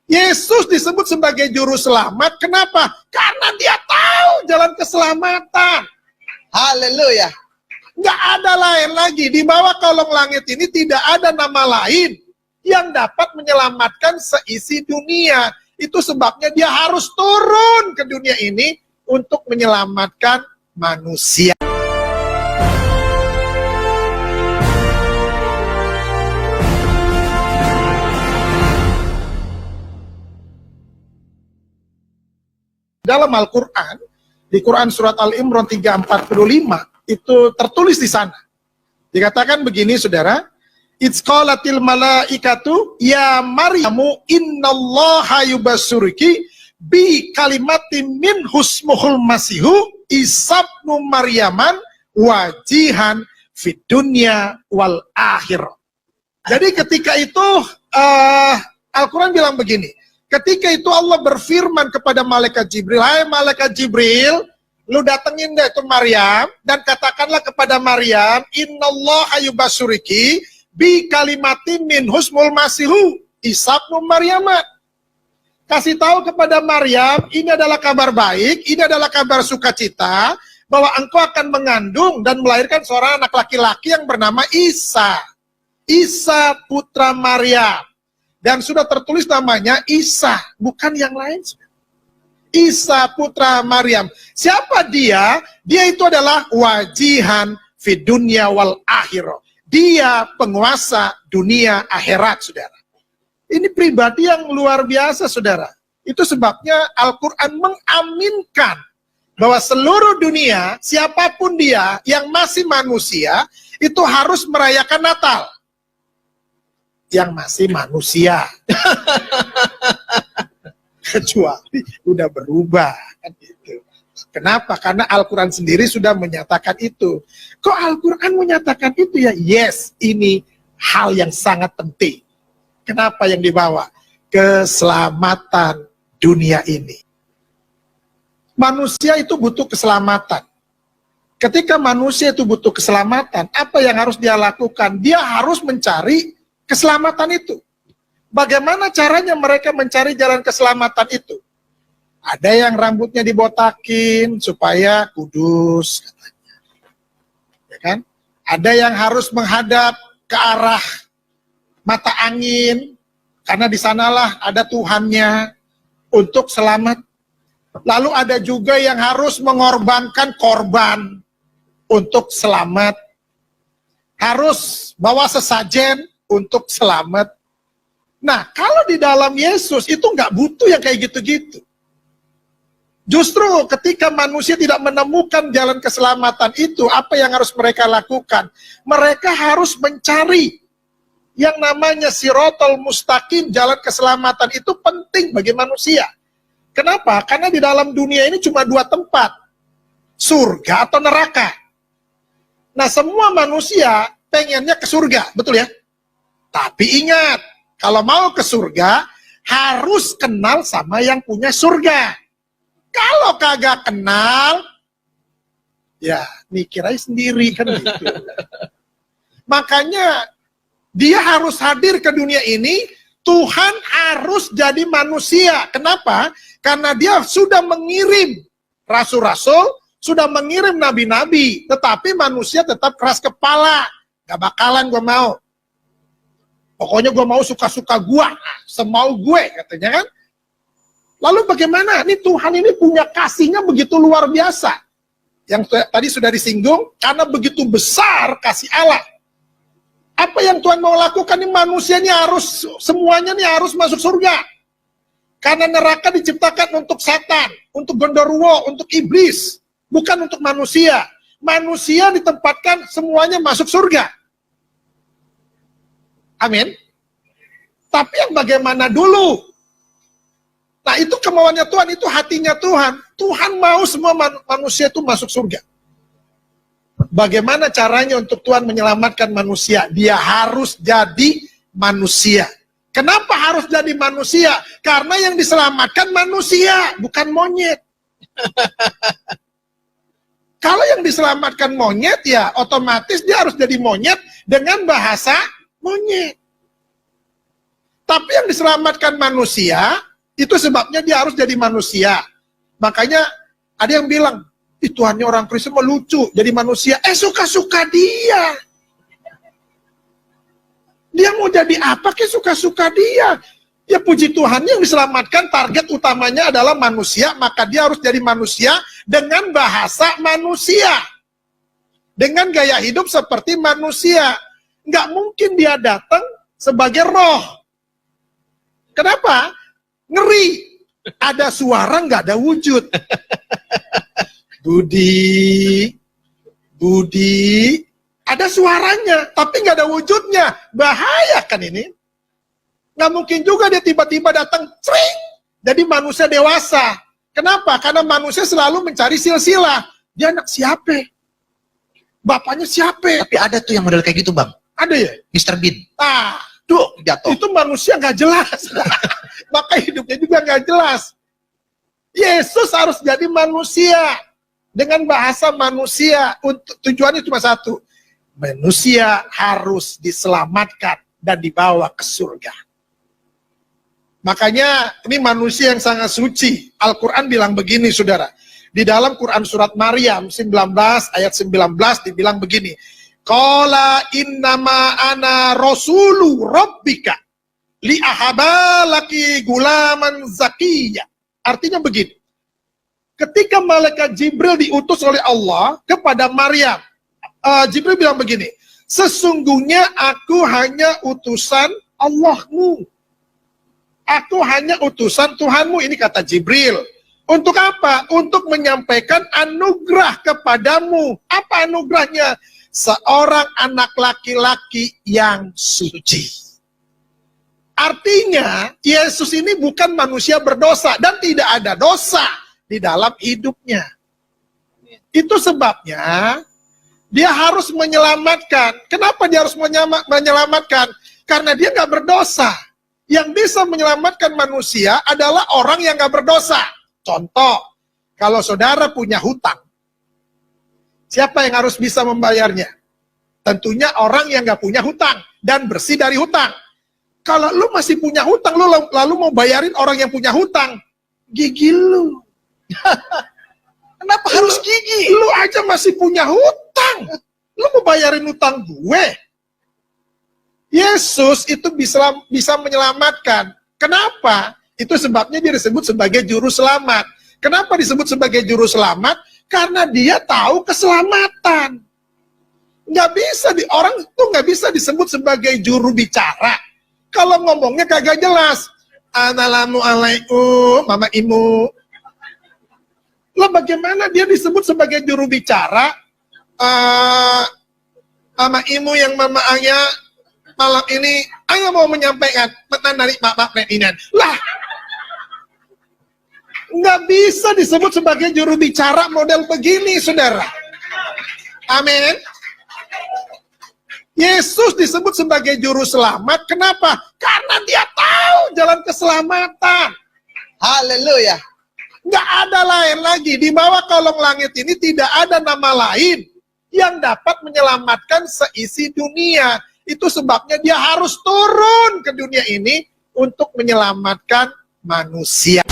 Yesus disebut sebagai juru selamat. Kenapa? Karena dia tahu jalan keselamatan. Haleluya. Nggak ada lain lagi. Di bawah kolong langit ini tidak ada nama lain yang dapat menyelamatkan seisi dunia. Itu sebabnya dia harus turun ke dunia ini untuk menyelamatkan manusia. Dalam Al-Quran, di Quran surat Al-Imran 3:45, itu tertulis di sana. Dikatakan begini, saudara. It's qalatil malaikatu ya Maryamu innallaha yubassuruki bi kalimatin min husmuhul masihu isabnu Maryaman wajihan fid dunya wal akhirah. Jadi ketika itu Al-Quran bilang begini. Ketika itu Allah berfirman kepada malaikat Jibril, hai malaikat Jibril, lu datengin deh ke Maryam, dan katakanlah kepada Maryam, innallaha yubassuriki bi kalimatin min husmul masihu Isa ibnu Maryam. Kasih tahu kepada Maryam, ini adalah kabar baik, ini adalah kabar sukacita, bahwa engkau akan mengandung dan melahirkan seorang anak laki-laki yang bernama Isa. Isa putra Maryam. Dan sudah tertulis namanya Isa, bukan yang lain. Isa putra Maryam. Siapa dia? Dia itu adalah wajihan fid dunya wal akhirah. Dia penguasa dunia akhirat, saudara. Ini pribadi yang luar biasa, saudara. Itu sebabnya Al-Quran mengaminkan bahwa seluruh dunia, siapapun dia yang masih manusia, itu harus merayakan Natal. Yang masih manusia. Kecuali udah berubah. Kan gitu. Kenapa? Karena Al-Quran sendiri sudah menyatakan itu. Kok Al-Quran menyatakan itu ya? Yes, ini hal yang sangat penting. Kenapa yang dibawa? Keselamatan dunia ini. Manusia itu butuh keselamatan. Ketika manusia itu butuh keselamatan, apa yang harus dia lakukan? Dia harus mencari keselamatan itu. Bagaimana caranya mereka mencari jalan keselamatan itu? Ada yang rambutnya dibotakin supaya kudus, katanya. Ya kan? Ada yang harus menghadap ke arah mata angin, karena di sanalah ada Tuhannya untuk selamat. Lalu ada juga yang harus mengorbankan korban untuk selamat. Harus bawa sesajen untuk selamat. Nah, kalau di dalam Yesus itu nggak butuh yang kayak gitu-gitu. Justru ketika manusia tidak menemukan jalan keselamatan itu, apa yang harus mereka lakukan? Mereka harus mencari yang namanya sirotol mustaqim, jalan keselamatan itu penting bagi manusia. Kenapa? Karena di dalam dunia ini cuma dua tempat, surga atau neraka. Nah, semua manusia pengennya ke surga, betul ya? Tapi ingat, kalau mau ke surga, harus kenal sama yang punya surga. Kalau kagak kenal, ya mikir aja sendiri, kan gitu. Makanya, dia harus hadir ke dunia ini, Tuhan harus jadi manusia. Kenapa? Karena dia sudah mengirim rasul-rasul, sudah mengirim nabi-nabi, tetapi manusia tetap keras kepala. Gak bakalan gue mau. Pokoknya gue mau suka-suka gue, semau gue, katanya kan. Lalu bagaimana? Ini Tuhan ini punya kasihnya begitu luar biasa. Yang tadi sudah disinggung, karena begitu besar kasih Allah. Apa yang Tuhan mau lakukan? Ini manusia ini harus, semuanya ini harus masuk surga. Karena neraka diciptakan untuk setan, untuk genderuwo, untuk iblis. Bukan untuk manusia. Manusia ditempatkan semuanya masuk surga. Amin. Tapi yang bagaimana dulu? Nah, itu kemauannya Tuhan, itu hatinya Tuhan. Tuhan mau semua manusia itu masuk surga. Bagaimana caranya untuk Tuhan menyelamatkan manusia? Dia harus jadi manusia. Kenapa harus jadi manusia? Karena yang diselamatkan manusia, bukan monyet. Kalau yang diselamatkan monyet, ya otomatis dia harus jadi monyet dengan bahasa monyet. Tapi yang diselamatkan manusia, itu sebabnya dia harus jadi manusia. Makanya ada yang bilang, ih Tuhannya orang Kristen mau lucu, jadi manusia. Suka-suka dia. Dia mau jadi apa ke suka-suka dia. Ya puji Tuhan, yang diselamatkan target utamanya adalah manusia, maka dia harus jadi manusia dengan bahasa manusia. Dengan gaya hidup seperti manusia. Nggak mungkin dia datang sebagai roh. Kenapa? Ngeri. Ada suara, nggak ada wujud. Budi, ada suaranya, tapi nggak ada wujudnya. Bahaya kan ini? Nggak mungkin juga dia tiba-tiba datang, cring, jadi manusia dewasa. Kenapa? Karena manusia selalu mencari silsilah. Dia anak siapa? Bapaknya siapa? Tapi ada tuh yang model kayak gitu, Bang. Ada ya? Mr. Bean. Tuh, Jatuh. itu manusia nggak jelas. Maka hidupnya juga nggak jelas. Yesus harus jadi manusia. Dengan bahasa manusia. Tujuannya cuma satu. Manusia harus diselamatkan dan dibawa ke surga. Makanya ini manusia yang sangat suci. Al-Quran bilang begini, saudara. Di dalam Quran surat Maryam 19 ayat 19 dibilang begini. Qala innama ana rasulu rabbika li'ahabalaki gulaman zakiyya. Artinya begini. Ketika malaikat Jibril diutus oleh Allah kepada Maryam, Jibril bilang begini, sesungguhnya aku hanya utusan Allahmu. Aku hanya utusan Tuhanmu, ini kata Jibril. Untuk apa? Untuk menyampaikan anugerah kepadamu. Apa anugerahnya? Seorang anak laki-laki yang suci. Artinya, Yesus ini bukan manusia berdosa dan tidak ada dosa di dalam hidupnya. Itu sebabnya dia harus menyelamatkan. Kenapa dia harus menyelamatkan? Karena dia nggak berdosa. Yang bisa menyelamatkan manusia adalah orang yang nggak berdosa. Contoh, kalau saudara punya hutang, siapa yang harus bisa membayarnya? Tentunya orang yang nggak punya hutang dan bersih dari hutang. Kalau lu masih punya hutang, lu lalu mau bayarin orang yang punya hutang, gigi lu. Kenapa harus gigi? Lu aja masih punya hutang. Lu mau bayarin hutang gue? Yesus itu bisa menyelamatkan. Kenapa? Itu sebabnya dia disebut sebagai juru selamat. Kenapa disebut sebagai juru selamat? Karena dia tahu keselamatan. Orang itu nggak bisa disebut sebagai juru bicara. Kalau ngomongnya kagak jelas. Assalamualaikum, Mama Imu. Lah bagaimana dia disebut sebagai juru bicara? Mama Imu yang Mama Ayah malam ini Ayah mau menyampaikan petan dari Bapak Presiden. Lah, nggak bisa disebut sebagai juru bicara model begini, saudara. Amin. Yesus disebut sebagai juru selamat. Kenapa? Karena dia tahu jalan keselamatan. Haleluya. Nggak ada lain lagi. Di bawah kolong langit ini tidak ada nama lain yang dapat menyelamatkan seisi dunia. Itu sebabnya dia harus turun ke dunia ini untuk menyelamatkan manusia.